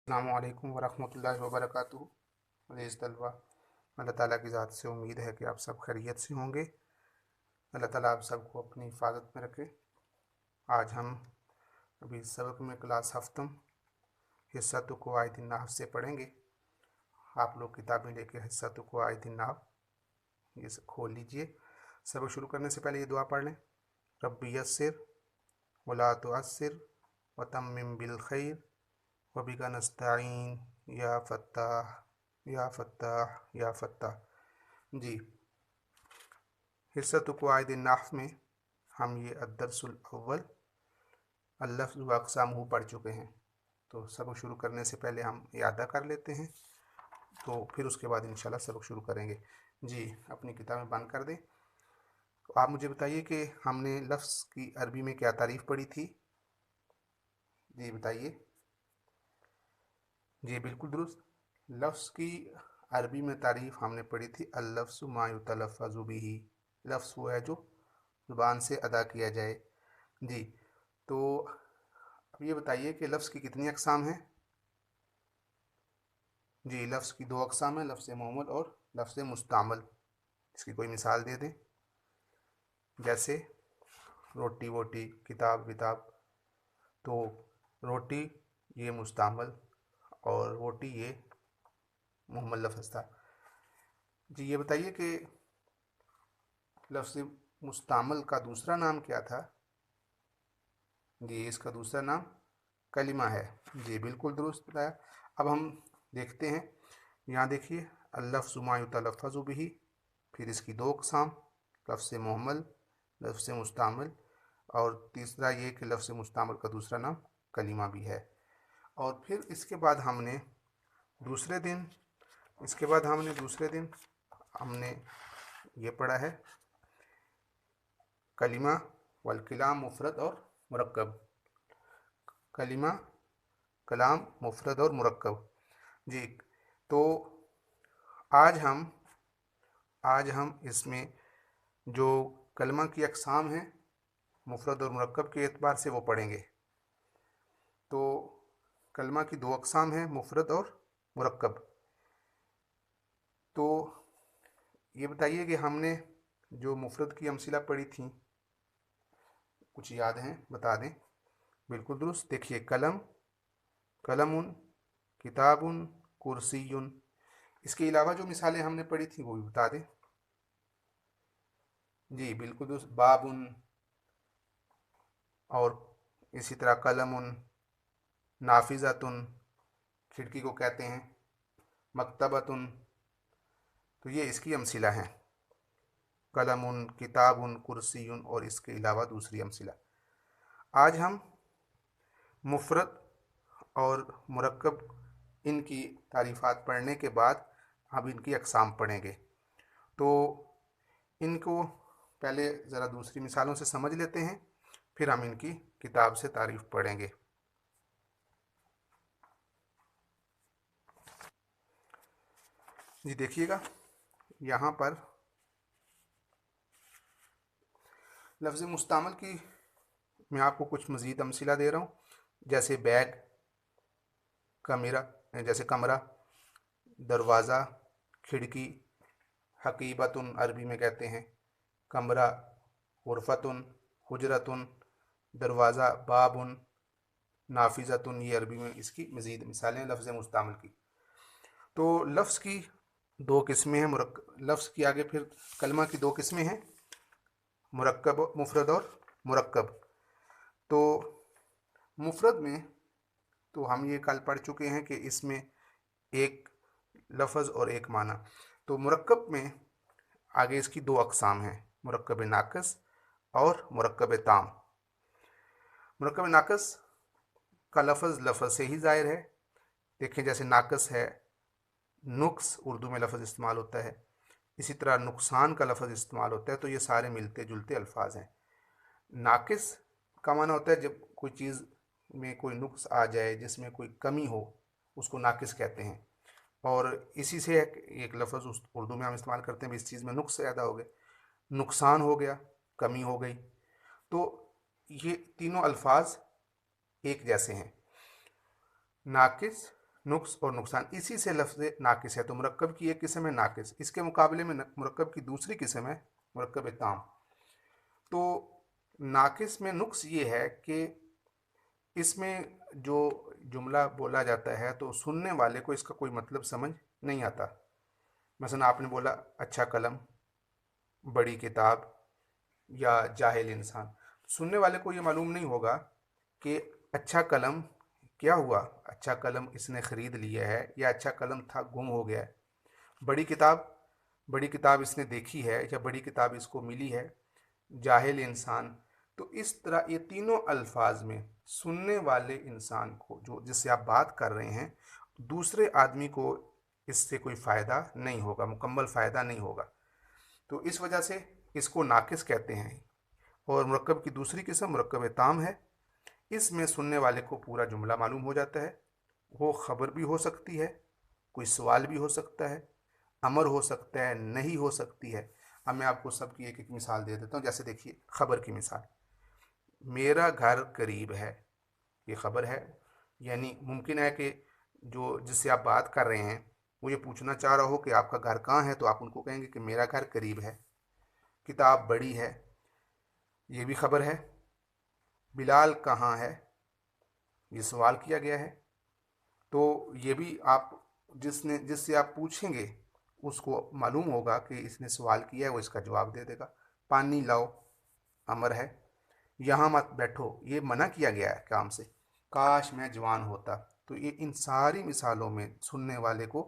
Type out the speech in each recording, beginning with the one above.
अस्सलामु अलैकुम वरहमतुल्लाहि वबरकातुहू। अज़ीज़ तलबा, अल्लाह ताला की ज़ात से उम्मीद है कि आप सब खैरियत से होंगे। अल्लाह ताला आप सबको अपनी हिफाजत में रखे। आज हम अभी सबक में क्लास हफ्तम हिस्सतु क़वाइदिन नहव से पढ़ेंगे। आप लोग किताबें लेके हिस्सतु क़वाइदिन नहव ये खोल लीजिए। सबक शुरू करने से पहले ये दुआ पढ़ लें। रब्बी यस्सिर वला तुअस्सिर वतम्मिम बिल खैर वबिका नस्तईन या फत्ताह या फत्ताह या फत्ताह। जी, हिस्सतु क़वाइदिन नहव में हम ये अद्दर्सुल अव्वल अल-लफ्ज़ व अक़सामुहु पढ़ चुके हैं। तो सबक शुरू करने से पहले हम यादा कर लेते हैं, तो फिर उसके बाद इंशाल्लाह सबक शुरू करेंगे। जी, अपनी किताबें बंद कर दें। तो आप मुझे बताइए कि हमने लफ्ज़ की अरबी में क्या तारीफ़ पढ़ी थी। जी बताइए। जी बिल्कुल दुरुस्त। लफ्ज़ की अरबी में तारीफ़ हमने पढ़ी थी अल-लफ्ज़ु मा युतलफ़्फ़ज़ु बिही। लफ्ज़ वो है जो ज़ुबान से अदा किया जाए। जी, तो अब ये बताइए कि लफ्ज़ की कितनी अक़साम हैं। जी, लफ्ज़ की दो अक़साम हैं, लफ्ज़ मुअम्मल और लफ्ज़ मुस्तामल। इसकी कोई मिसाल दे दें। जैसे रोटी वोटी, किताब विताब। तो रोटी ये मुस्तामल और वोटी ये मुहम्मल लफ्ज़ था। जी, ये बताइए कि लफ्ज़ मुस्तामल का दूसरा नाम क्या था। जी, इसका दूसरा नाम कलिमा है। जी बिल्कुल दुरुस्त बताया। अब हम देखते हैं, यहाँ देखिए अल-लफ्ज़ु मा युतलफ़्फ़ज़ु बिही, फिर इसकी दो अक़साम, लफ्ज़ मुहम्मल, लफ्ज़ मुस्तामल, और तीसरा ये कि लफ्ज़ मुस्तामल का दूसरा नाम कलिमा भी है। और फिर इसके बाद हमने दूसरे दिन हमने ये पढ़ा है कलिमा वल कलाम मुफ़रद और मुरक्कब। कलिमा, कलाम, मुफ़रद और मुरक्कब। जी, तो आज हम इसमें जो कलमा की अक़साम हैं मुफ़रद और मुरक्कब के एतबार से वो पढ़ेंगे। तो कलमा की दो अक़साम हैं, मुफ़रद और मुरक्कब। तो ये बताइए कि हमने जो मुफ़रद की अमसिला पढ़ी थी, कुछ याद हैं बता दें। बिल्कुल दुरुस्त। देखिए कलम, कलमुन, किताबुन, कुर्सियुन। इसके अलावा जो मिसालें हमने पढ़ी थी वो भी बता दें। जी बिल्कुल दुरुस्त। बाबुन, और इसी तरह कलमुन, नाफिज़तुन, खिड़की को कहते हैं, मकतबतुन। तो ये इसकी अमसिला हैं, कलमुन, किताबुन, कुर्सियुन और इसके अलावा दूसरी अमसिला। आज हम मुफ़रद और मुरक्कब इनकी तारीफ़ात पढ़ने के बाद अब इनकी अक़साम पढ़ेंगे। तो इनको पहले ज़रा दूसरी मिसालों से समझ लेते हैं, फिर हम इनकी किताब से तारीफ़ पढ़ेंगे। जी देखिएगा, यहाँ पर लफ्ज़ मुस्तामल की मैं आपको कुछ मज़ीद अमसिला दे रहा हूँ। जैसे बैग, कमरा, जैसे कमरा, दरवाज़ा, खिड़की, हकीबतुन अरबी में कहते हैं, कमरा, गुरफ़तुन, हुजरतुन, दरवाज़ा, बाबुन, नाफिज़तुन। ये अरबी में इसकी मज़ीद मिसालें हैं लफ्ज़ मुस्तामल की। तो लफ्ज़ की दो किस्में हैं, लफ्ज़ की आगे फिर कलमा की दो किस्में हैं, मुरक्कब, मुफ़रद और मुरक्कब। तो मुफ़रद में तो हम ये कल पढ़ चुके हैं कि इसमें एक लफ्ज़ और एक माना। तो मुरक्कब में आगे इसकी दो अक़साम हैं, मुरक्कब नाक़िस और मुरक्कब ताम। मुरक्कब नाक़िस का लफ्ज़ से ही ज़ाहिर है। देखें जैसे नाक़िस है, नुक्स उर्दू में लफ्ज़ इस्तेमाल होता है, इसी तरह नुकसान का लफ्ज़ इस्तेमाल होता है। तो ये सारे मिलते जुलते अल्फाज हैं। नाक़िस का माना होता है जब कोई चीज़ में कोई नुक्स आ जाए, जिसमें कोई कमी हो, उसको नाक़िस कहते हैं। और इसी से एक लफ्ज़ उर्दू में हम इस्तेमाल करते हैं, इस चीज़ में नुक्स ज़्यादा हो गए, नुकसान हो गया, कमी हो गई। तो ये तीनों अल्फाज एक जैसे हैं, नाक़िस, नुक्स और नुकसान, इसी से लफ्ज़ नाकिस है। तो मुरक्कब की एक किस्म है नाकिस, इसके मुकाबले में मुरक्कब की दूसरी किस्म है मुरक्कब ताम। तो नाकिस में नुक्स ये है कि इसमें जो जुमला बोला जाता है तो सुनने वाले को इसका कोई मतलब समझ नहीं आता। मसलन आपने बोला अच्छा कलम, बड़ी किताब या जाहिल इंसान, सुनने वाले को ये मालूम नहीं होगा कि अच्छा कलम क्या हुआ, अच्छा कलम इसने ख़रीद लिया है या अच्छा कलम था गुम हो गया है। बड़ी किताब, बड़ी किताब इसने देखी है या बड़ी किताब इसको मिली है। जाहिल इंसान, तो इस तरह ये तीनों अल्फाज में सुनने वाले इंसान को, जो जिससे आप बात कर रहे हैं, दूसरे आदमी को इससे कोई फ़ायदा नहीं होगा, मुकम्मल फ़ायदा नहीं होगा। तो इस वजह से इसको नाकिस कहते हैं। और मुरक्कब की दूसरी किस्म मुरक्कब ताम है। इसमें सुनने वाले को पूरा जुमला मालूम हो जाता है। वो ख़बर भी हो सकती है, कोई सवाल भी हो सकता है, अमर हो सकता है, नहीं हो सकती है। अब मैं आपको सबकी एक एक मिसाल दे देता हूँ। जैसे देखिए ख़बर की मिसाल, मेरा घर करीब है, ये ख़बर है। यानी मुमकिन है कि जो जिससे आप बात कर रहे हैं वो ये पूछना चाह रहा हो कि आपका घर कहाँ है, तो आप उनको कहेंगे कि मेरा घर करीब है। किताब बड़ी है, ये भी ख़बर है। बिलाल कहाँ है, ये सवाल किया गया है। तो ये भी आप जिससे आप पूछेंगे उसको मालूम होगा कि इसने सवाल किया है, वो इसका जवाब दे देगा। पानी लाओ, अमर है। यहाँ मत बैठो, ये मना किया गया है काम से। काश मैं जवान होता। तो ये इन सारी मिसालों में सुनने वाले को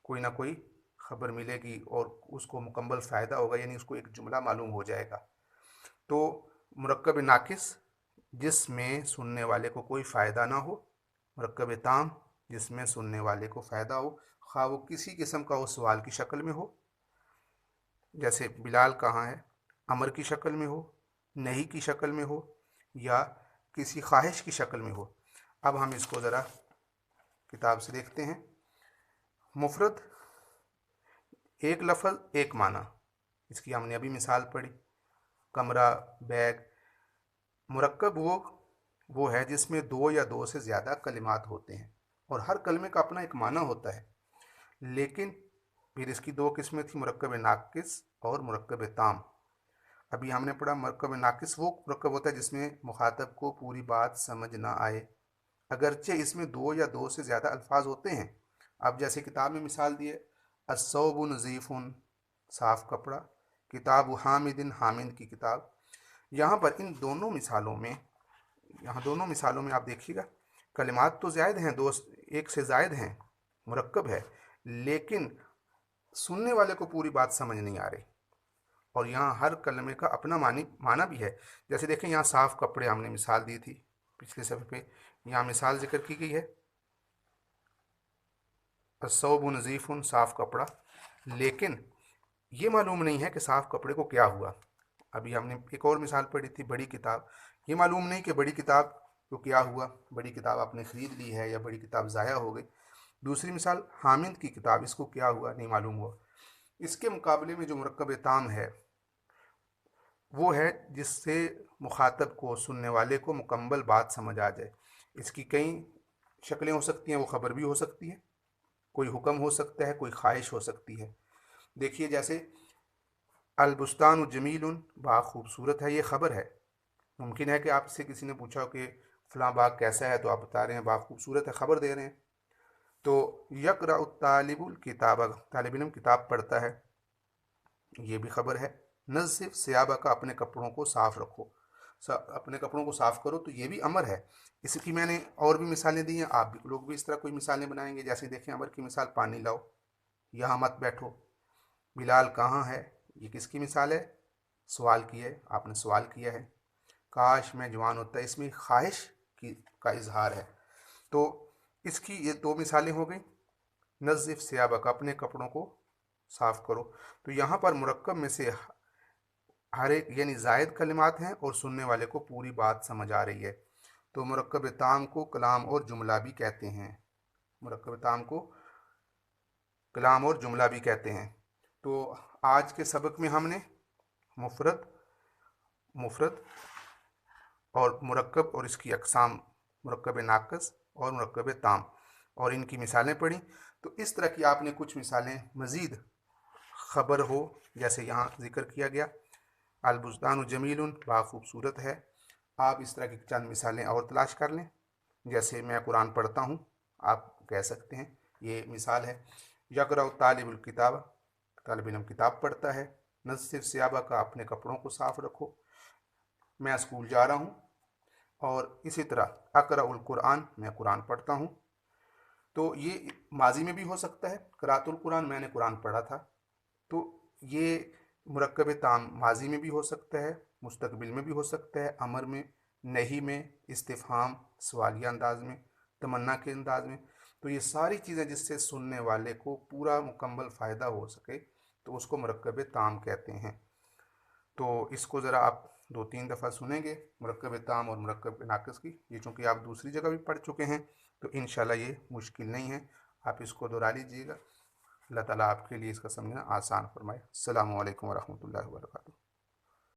कोई ना कोई ख़बर मिलेगी और उसको मुकम्मल फ़ायदा होगा, यानी उसको एक जुमला मालूम हो जाएगा। तो मुरक्कब नाकिस जिसमें सुनने वाले को कोई फ़ायदा ना हो, मुरक्कब ताम जिसमें सुनने वाले को फ़ायदा हो, खा वो किसी किस्म का हो, सवाल की शक्ल में हो, जैसे बिलाल कहाँ है, अमर की शक्ल में हो, नहीं की शक्ल में हो, या किसी ख्वाहिश की शक्ल में हो। अब हम इसको ज़रा किताब से देखते हैं। मुफरद, एक लफ्ज़ एक माना, इसकी हमने अभी मिसाल पढ़ी, कमरा, बैग। मुरक्कब वो है जिसमें दो या दो से ज़्यादा कलिमात होते हैं और हर कलमे का अपना एक माना होता है। लेकिन फिर इसकी दो किस्में थी, मुरक्कब नाकिस और मुरक्कब ताम। अभी हमने पढ़ा मुरक्कब नाकिस वो मुरक्कब होता है जिसमें मुखातब को पूरी बात समझ ना आए, अगरचे इसमें दो या दो से ज़्यादा अल्फाज होते हैं। अब जैसे किताब में मिसाल दिए, अस्सौबु नज़ीफ़ुन, साफ़ कपड़ा, किताब हामिदिन, हामिद की किताब। यहाँ पर इन दोनों मिसालों में, यहाँ दोनों मिसालों में आप देखिएगा कलिमात तो ज़ायद हैं, दो एक से ज़ायद हैं, मुरक्कब है, लेकिन सुनने वाले को पूरी बात समझ नहीं आ रही। और यहाँ हर कलमे का अपना माना भी है। जैसे देखें यहाँ साफ़ कपड़े हमने मिसाल दी थी पिछले सफ़े पे, यहाँ मिसाल जिक्र की गई है अस्सौबु नज़ीफ़ुन, साफ़ कपड़ा, लेकिन ये मालूम नहीं है कि साफ़ कपड़े को क्या हुआ। अभी हमने एक और मिसाल पढ़ी थी बड़ी किताब, ये मालूम नहीं कि बड़ी किताब को क्या हुआ, बड़ी किताब आपने ख़रीद ली है या बड़ी किताब ज़ाया हो गई। दूसरी मिसाल हामिद की किताब, इसको क्या हुआ नहीं मालूम हुआ। इसके मुकाबले में जो मुरक्कब ताम है वो है जिससे मुखातब को, सुनने वाले को मुकम्मल बात समझ आ जाए। इसकी कई शक्लें हो सकती हैं, वो ख़बर भी हो सकती है, कोई हुक्म हो सकता है, कोई ख्वाहिश हो सकती है। देखिए जैसे अलबुस्तान जमीलुन, बाग खूबसूरत है, ये ख़बर है। मुमकिन है कि आपसे किसी ने पूछा हो कि फ़लाँ बाग कैसा है, तो आप बता रहे हैं बाग खूबसूरत है, ख़बर दे रहे हैं। तो यक़रअ तालिबुल किताब, तालिब इल्म किताब पढ़ता है, ये भी ख़बर है। नज़्ज़िफ़ सियाबा का, अपने कपड़ों को साफ़ रखो, अपने कपड़ों को साफ़ करो, तो ये भी अमर है। इसकी मैंने और भी मिसालें दी हैं, आप भी लोग भी इस तरह कोई मिसालें बनाएंगे। जैसे देखें अमर की मिसाल, पानी लाओ, यहाँ मत बैठो, बिलाल कहाँ है, ये किसकी मिसाल है, सवाल की है, आपने सवाल किया है। काश मैं जवान होता, इसमें ख्वाहिश की का इजहार है। तो इसकी ये दो मिसालें हो गई। नज़्ज़िफ़ सियाबा का, अपने कपड़ों को साफ़ करो। तो यहाँ पर मुरक्कब में से हर एक यानी ज़ायद कलिमात हैं और सुनने वाले को पूरी बात समझ आ रही है। तो मुरक्कब ताम को कलाम और जुमला भी कहते हैं, मुरक्कब ताम को कलाम और जुमला भी कहते हैं। तो आज के सबक में हमने मुफरद, मुफरद और मुरक्कब और इसकी अक़साम, मुरक्कब नाक़िस और मुरक्कब ताम, اور ان کی مثالیں پڑھی. تو اس طرح کی آپ نے کچھ مثالیں مزید خبر ہو جیسے یہاں ذکر کیا گیا البستان جمیل باغ خوبصورت ہے، آپ اس طرح کی چند مثالیں اور تلاش کر لیں. جیسے میں قرآن پڑھتا ہوں، آپ کہہ سکتے ہیں یہ مثال ہے. یقرأ طالب الکتاب، طالب علم کتاب پڑھتا ہے. نصف ثیابہ کا، اپنے کپڑوں کو صاف رکھو، میں اسکول جا رہا ہوں. اور اسی طرح اقرأ القرآن، میں قرآن پڑھتا ہوں. تو یہ ماضی میں بھی ہو سکتا ہے، قرأت القرآن، میں نے قرآن پڑھا تھا. تو یہ مرکب تام ماضی میں بھی ہو سکتا ہے، مستقبل میں بھی ہو سکتا ہے، امر میں، نہی میں، استفہام سوالیہ انداز میں، تمنا کے انداز میں. تو یہ ساری چیزیں جس سے سننے والے کو پورا مکمل فائدہ ہو سکے تو اس کو مرکب تام کہتے ہیں. تو اس کو ذرا آپ 2-3 دفعہ سنیں گے، مرکب تام اور مرکب ناقص کی. یہ چونکہ آپ دوسری جگہ بھی پڑھ چکے ہیں تو انشاءاللہ یہ مشکل نہیں ہے، آپ اس کو دہرا لیجیے گا. اللہ تعالیٰ آپ کے لیے اس کا سمجھنا آسان فرمائے. السلام علیکم ورحمۃ اللہ وبرکاتہ.